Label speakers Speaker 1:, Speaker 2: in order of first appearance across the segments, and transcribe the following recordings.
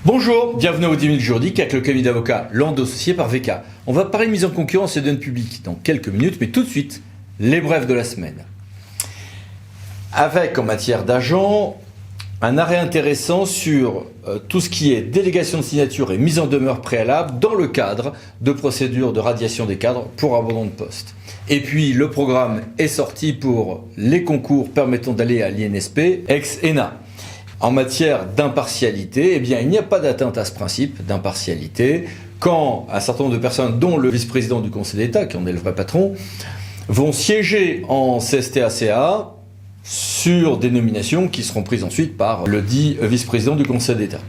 Speaker 1: Bonjour, bienvenue au 10 minutes juridiques avec le cabinet d'avocats Lando associé par VK. On va parler de mise en concurrence et de données publiques dans quelques minutes, mais tout de suite, les brefs de la semaine. Avec, en matière d'agents, un arrêt intéressant sur tout ce qui est délégation de signature et mise en demeure préalable dans le cadre de procédures de radiation des cadres pour abandon de poste. Et puis, le programme est sorti pour les concours permettant d'aller à l'INSP, ex-ENA. En matière d'impartialité, eh bien, il n'y a pas d'atteinte à ce principe d'impartialité quand un certain nombre de personnes, dont le vice-président du Conseil d'État, qui en est le vrai patron, vont siéger en CSTACA sur des nominations qui seront prises ensuite par le dit vice-président du Conseil d'État.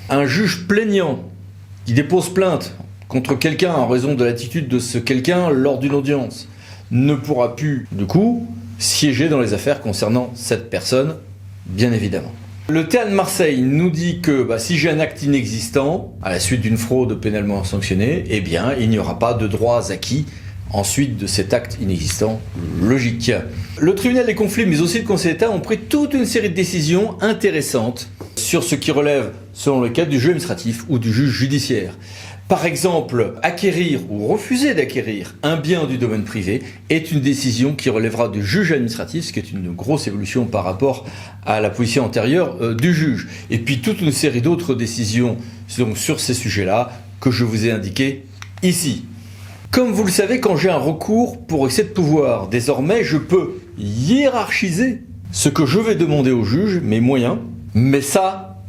Speaker 1: Un juge plaignant qui dépose plainte contre quelqu'un en raison de l'attitude de ce quelqu'un lors d'une audience ne pourra plus, du coup, siéger dans les affaires concernant cette personne, bien évidemment. Le TEA de Marseille nous dit que si j'ai un acte inexistant, à la suite d'une fraude pénalement sanctionnée, eh bien, il n'y aura pas de droits acquis ensuite de cet acte inexistant logique. Le tribunal des conflits, mais aussi le Conseil d'État, ont pris toute une série de décisions intéressantes sur ce qui relève, selon le cas du juge administratif ou du juge judiciaire. Par exemple, acquérir ou refuser d'acquérir un bien du domaine privé est une décision qui relèvera du juge administratif, ce qui est une grosse évolution par rapport à la position antérieure du juge. Et puis toute une série d'autres décisions sur ces sujets-là que je vous ai indiquées ici. Comme vous le savez, quand j'ai un recours pour excès de pouvoir, désormais je peux hiérarchiser ce que je vais demander au juge, mes moyens, mais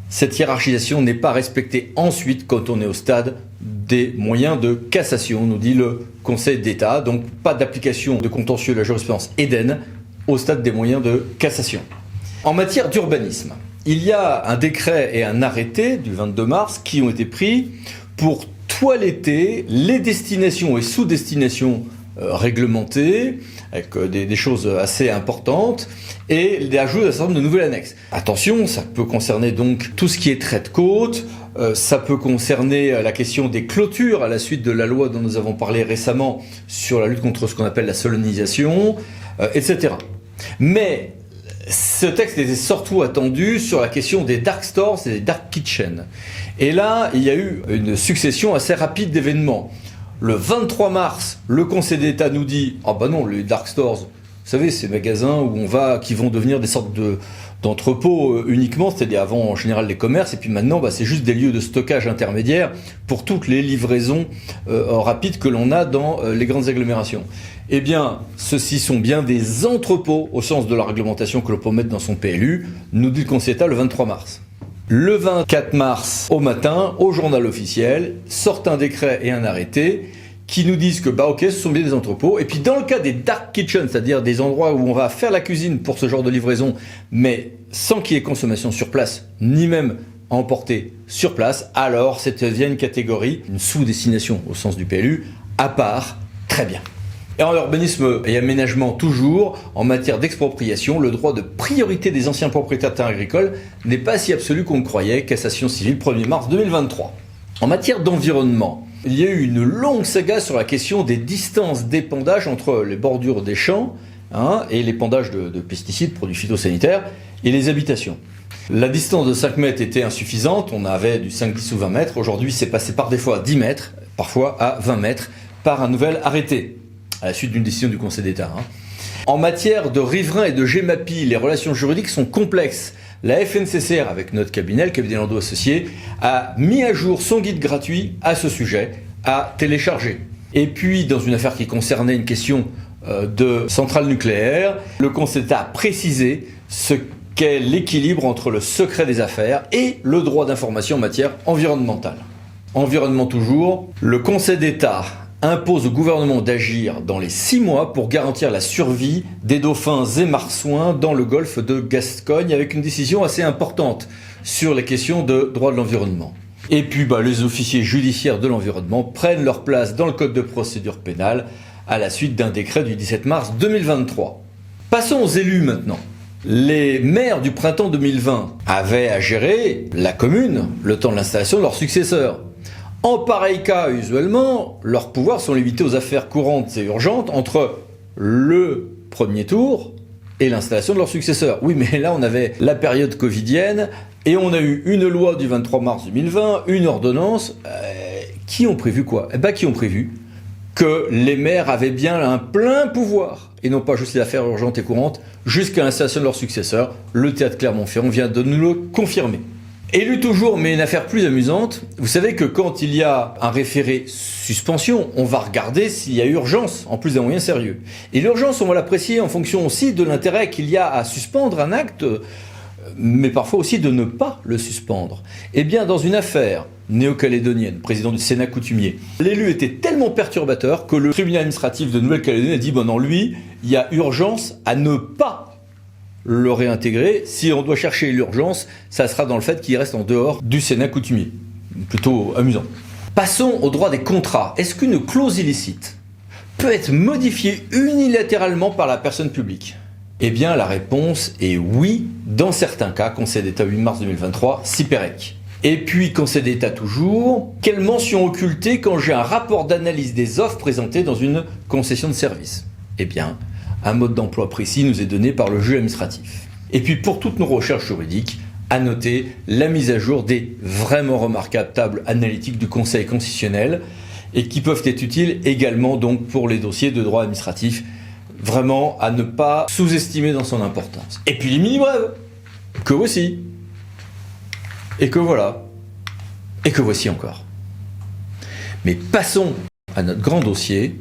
Speaker 1: cette hiérarchisation n'est pas respectée ensuite quand on est au stade des moyens de cassation, nous dit le Conseil d'État. Donc pas d'application de contentieux de la jurisprudence Eden au stade des moyens de cassation. En matière d'urbanisme, il y a un décret et un arrêté du 22 mars qui ont été pris pour toiletter les destinations et sous-destinations réglementées, avec des choses assez importantes, et l'ajout d'un certain nombre de nouvelles annexes. Attention, ça peut concerner donc tout ce qui est trait de côte, ça peut concerner la question des clôtures à la suite de la loi dont nous avons parlé récemment sur la lutte contre ce qu'on appelle la solennisation, etc. Mais ce texte était surtout attendu sur la question des dark stores et des dark kitchens. Et là, il y a eu une succession assez rapide d'événements. Le 23 mars, le Conseil d'État nous dit « Ah bah non, les dark stores, vous savez, ces magasins où qui vont devenir des sortes d'entrepôts uniquement, c'est-à-dire avant en général les commerces, et puis maintenant c'est juste des lieux de stockage intermédiaires pour toutes les livraisons rapides que l'on a dans les grandes agglomérations. » Eh bien, ceux-ci sont bien des entrepôts au sens de la réglementation que l'on peut mettre dans son PLU, nous dit le Conseil d'État le 23 mars. Le 24 mars au matin, au journal officiel, sortent un décret et un arrêté qui nous disent que ok, ce sont bien des entrepôts. Et puis dans le cas des dark kitchens, c'est-à-dire des endroits où on va faire la cuisine pour ce genre de livraison, mais sans qu'il y ait consommation sur place, ni même emporter sur place, alors ça devient une catégorie, une sous-destination au sens du PLU, à part, très bien. Et en urbanisme et aménagement toujours, en matière d'expropriation, le droit de priorité des anciens propriétaires de terrains agricoles n'est pas si absolu qu'on le croyait. Cassation civile 1er mars 2023. En matière d'environnement, il y a eu une longue saga sur la question des distances d'épandage entre les bordures des champs et l'épandage de pesticides, produits phytosanitaires, et les habitations. La distance de 5 mètres était insuffisante, on avait du 5, 10 ou 20 mètres. Aujourd'hui, c'est passé par des fois à 10 mètres, parfois à 20 mètres, par un nouvel arrêté, à la suite d'une décision du Conseil d'État. En matière de riverains et de GEMAPI, les relations juridiques sont complexes. La FNCCR, avec notre cabinet, le cabinet Lando associé, a mis à jour son guide gratuit à ce sujet, à télécharger. Et puis, dans une affaire qui concernait une question de centrale nucléaire, le Conseil d'État a précisé ce qu'est l'équilibre entre le secret des affaires et le droit d'information en matière environnementale. Environnement toujours, le Conseil d'État impose au gouvernement d'agir dans les 6 mois pour garantir la survie des dauphins et marsouins dans le golfe de Gascogne, avec une décision assez importante sur les questions de droit de l'environnement. Et puis les officiers judiciaires de l'environnement prennent leur place dans le code de procédure pénale à la suite d'un décret du 17 mars 2023. Passons aux élus maintenant. Les maires du printemps 2020 avaient à gérer la commune le temps de l'installation de leurs successeurs. En pareil cas, usuellement, leurs pouvoirs sont limités aux affaires courantes et urgentes entre le premier tour et l'installation de leur successeur. Oui, mais là, on avait la période covidienne Et on a eu une loi du 23 mars 2020, une ordonnance, qui ont prévu quoi? Qui ont prévu que les maires avaient bien un plein pouvoir, et non pas juste les affaires urgentes et courantes, jusqu'à l'installation de leur successeur. Le théâtre Clermont-Ferrand vient de nous le confirmer. Élu toujours, mais une affaire plus amusante, vous savez que quand il y a un référé suspension, on va regarder s'il y a urgence, en plus d'un moyen sérieux. Et l'urgence, on va l'apprécier en fonction aussi de l'intérêt qu'il y a à suspendre un acte, mais parfois aussi de ne pas le suspendre. Eh bien, dans une affaire néo-calédonienne, président du Sénat coutumier, l'élu était tellement perturbateur que le tribunal administratif de Nouvelle-Calédonie a dit, bon non, lui, il y a urgence à ne pas le réintégrer. Si on doit chercher l'urgence, ça sera dans le fait qu'il reste en dehors du Sénat coutumier. Plutôt amusant. Passons au droit des contrats. Est-ce qu'une clause illicite peut être modifiée unilatéralement par la personne publique? Eh bien, la réponse est oui, dans certains cas. Conseil d'État 8 mars 2023, Sipérec. Et puis, Conseil d'État toujours, quelle mention occultée quand j'ai un rapport d'analyse des offres présentées dans une concession de service? Eh bien, un mode d'emploi précis nous est donné par le juge administratif. Et puis pour toutes nos recherches juridiques, à noter la mise à jour des vraiment remarquables tables analytiques du Conseil constitutionnel et qui peuvent être utiles également donc pour les dossiers de droit administratif, vraiment à ne pas sous-estimer dans son importance. Et puis les mini-brèves, que voici, et que voilà, et que voici encore. Mais passons à notre grand dossier,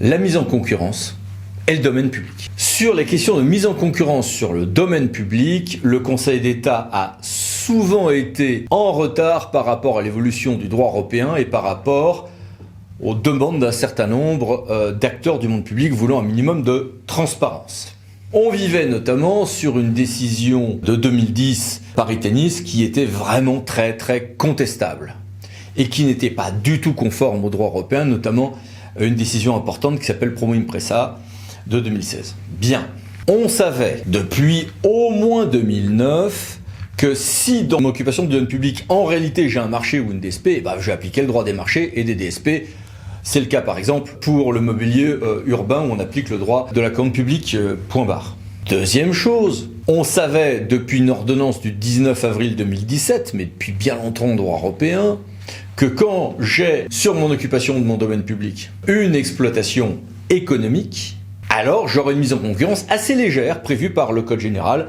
Speaker 1: la mise en concurrence et le domaine public. Sur les questions de mise en concurrence sur le domaine public, le Conseil d'État a souvent été en retard par rapport à l'évolution du droit européen et par rapport aux demandes d'un certain nombre d'acteurs du monde public voulant un minimum de transparence. On vivait notamment sur une décision de 2010 Paris Tennis qui était vraiment très contestable et qui n'était pas du tout conforme au droit européen, notamment une décision importante qui s'appelle Promo Impresa de 2016. Bien, on savait depuis au moins 2009 que si dans mon occupation du domaine public, en réalité j'ai un marché ou une DSP, je vais appliquer le droit des marchés et des DSP. C'est le cas par exemple pour le mobilier urbain où on applique le droit de la commande publique, point barre. Deuxième chose, on savait depuis une ordonnance du 19 avril 2017, mais depuis bien longtemps en droit européen, que quand j'ai sur mon occupation de mon domaine public une exploitation économique, alors j'aurai une mise en concurrence assez légère prévue par le Code général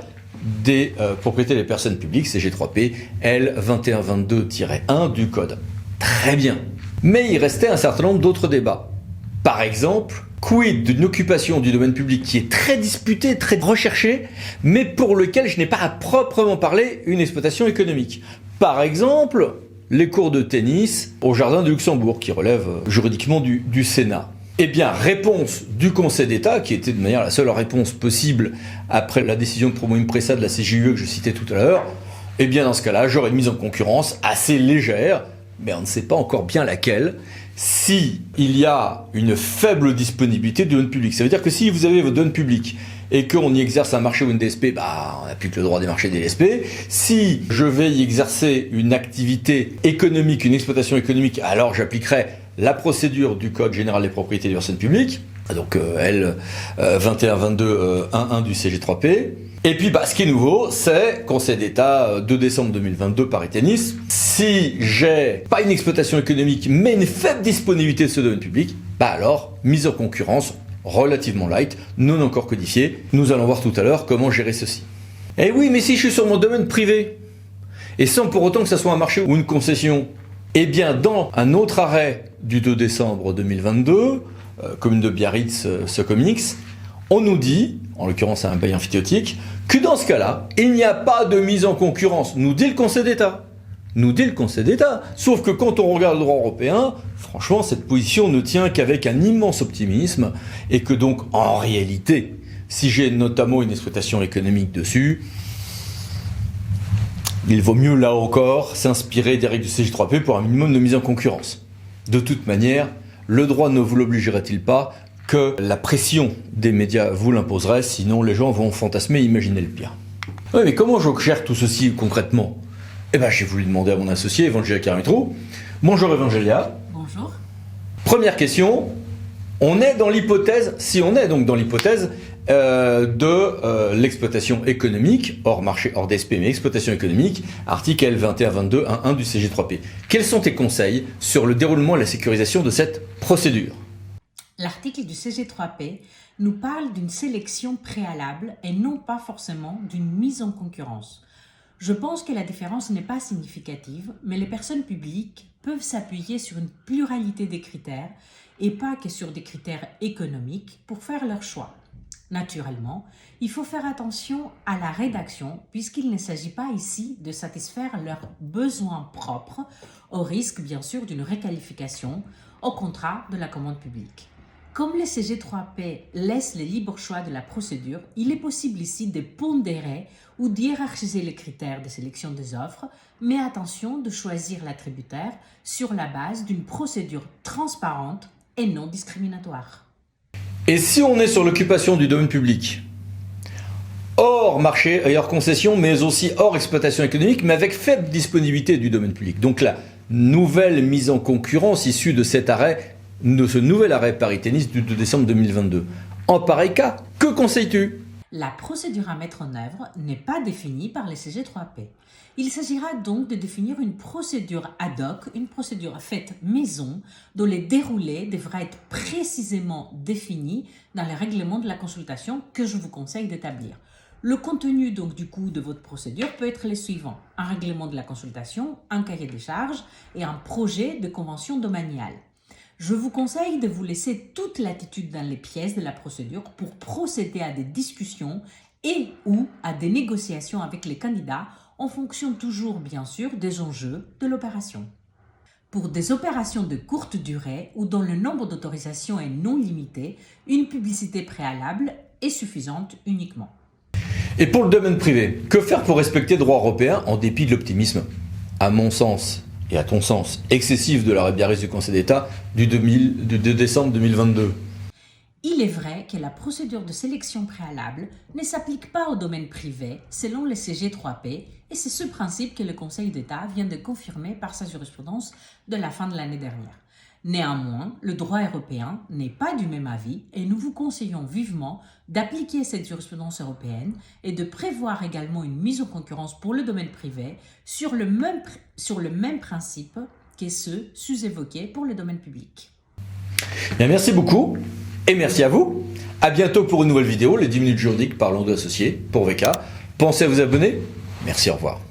Speaker 1: des propriétés des personnes publiques, CG3P, L2122-1 du Code. Très bien. Mais il restait un certain nombre d'autres débats. Par exemple, quid d'une occupation du domaine public qui est très disputée, très recherchée, mais pour lequel je n'ai pas à proprement parler une exploitation économique. Par exemple, les cours de tennis au Jardin de Luxembourg, qui relèvent juridiquement du Sénat. Eh bien, réponse du Conseil d'État, qui était de manière la seule réponse possible après la décision de Promo Impresa de la CJUE que je citais tout à l'heure, eh bien dans ce cas-là, j'aurais une mise en concurrence assez légère, mais on ne sait pas encore bien laquelle, si il y a une faible disponibilité du domaine public. Ça veut dire que si vous avez votre domaine public et qu'on y exerce un marché ou une DSP, on applique le droit des marchés des DSP. Si je vais y exercer une activité économique, une exploitation économique, alors j'appliquerai la procédure du Code général des propriétés des personnes publiques, donc L 2122-1 du CG3P. Et puis ce qui est nouveau, c'est Conseil d'État 2 décembre 2022 Paris Tennis. Si j'ai pas une exploitation économique mais une faible disponibilité de ce domaine public, alors mise en concurrence relativement light, non encore codifiée. Nous allons voir tout à l'heure comment gérer ceci. Eh oui, mais si je suis sur mon domaine privé, et sans pour autant que ça soit un marché ou une concession, eh bien dans un autre arrêt du 2 décembre 2022, commune de Biarritz, Secomix, on nous dit, en l'occurrence à un bail amphithéotique, que dans ce cas-là, il n'y a pas de mise en concurrence, nous dit le Conseil d'État. Nous dit le Conseil d'État. Sauf que quand on regarde le droit européen, franchement, cette position ne tient qu'avec un immense optimisme, et que donc, en réalité, si j'ai notamment une exploitation économique dessus, il vaut mieux, là encore, s'inspirer des règles du CJ3P pour un minimum de mise en concurrence. De toute manière, le droit ne vous l'obligerait-il pas que la pression des médias vous l'imposerait, sinon les gens vont fantasmer et imaginer le pire. Oui, mais comment je gère tout ceci concrètement? J'ai voulu demander à mon associé, Evangelia Caramitro. Bonjour Evangelia.
Speaker 2: Bonjour.
Speaker 1: Première question, on est dans l'hypothèse, si on est donc dans l'hypothèse de l'exploitation économique, hors marché, hors DSP, mais exploitation économique, article L 2122.1.1 du CG3P. Quels sont tes conseils sur le déroulement et la sécurisation de cette procédure?
Speaker 2: L'article du CG3P nous parle d'une sélection préalable et non pas forcément d'une mise en concurrence. Je pense que la différence n'est pas significative, mais les personnes publiques peuvent s'appuyer sur une pluralité des critères et pas que sur des critères économiques pour faire leur choix. Naturellement, il faut faire attention à la rédaction puisqu'il ne s'agit pas ici de satisfaire leurs besoins propres, au risque bien sûr d'une réqualification au contrat de la commande publique. Comme le CG3P laisse le libre choix de la procédure, il est possible ici de pondérer ou d'hiérarchiser les critères de sélection des offres, mais attention de choisir l'attributaire sur la base d'une procédure transparente et non discriminatoire.
Speaker 1: Et si on est sur l'occupation du domaine public, hors marché et hors concession, mais aussi hors exploitation économique, mais avec faible disponibilité du domaine public. Donc la nouvelle mise en concurrence issue de cet arrêt, de ce nouvel arrêt Paris-Tennis du 2 décembre 2022. En pareil cas, que conseilles-tu?
Speaker 2: La procédure à mettre en œuvre n'est pas définie par les CG3P. Il s'agira donc de définir une procédure ad hoc, une procédure faite maison, dont les déroulés devraient être précisément définis dans les règlements de la consultation que je vous conseille d'établir. Le contenu donc du coup de votre procédure peut être les suivants: un règlement de la consultation, un cahier des charges et un projet de convention domaniale. Je vous conseille de vous laisser toute latitude dans les pièces de la procédure pour procéder à des discussions et ou à des négociations avec les candidats en fonction toujours bien sûr des enjeux de l'opération. Pour des opérations de courte durée ou dont le nombre d'autorisations est non limité, une publicité préalable est suffisante uniquement.
Speaker 1: Et pour le domaine privé, que faire pour respecter le droit européen en dépit de l'optimisme, à mon sens et à ton sens, excessif de l'arrêt Biarritz du Conseil d'État du 2 décembre 2022?
Speaker 2: Il est vrai que la procédure de sélection préalable ne s'applique pas au domaine privé selon le CG3P et c'est ce principe que le Conseil d'État vient de confirmer par sa jurisprudence de la fin de l'année dernière. Néanmoins, le droit européen n'est pas du même avis et nous vous conseillons vivement d'appliquer cette jurisprudence européenne et de prévoir également une mise en concurrence pour le domaine privé sur le même principe que ceux sus-évoqués pour le domaine public.
Speaker 1: Bien, merci beaucoup et merci à vous. À bientôt pour une nouvelle vidéo, les 10 minutes juridiques par Landau Associés pour VK. Pensez à vous abonner. Merci, au revoir.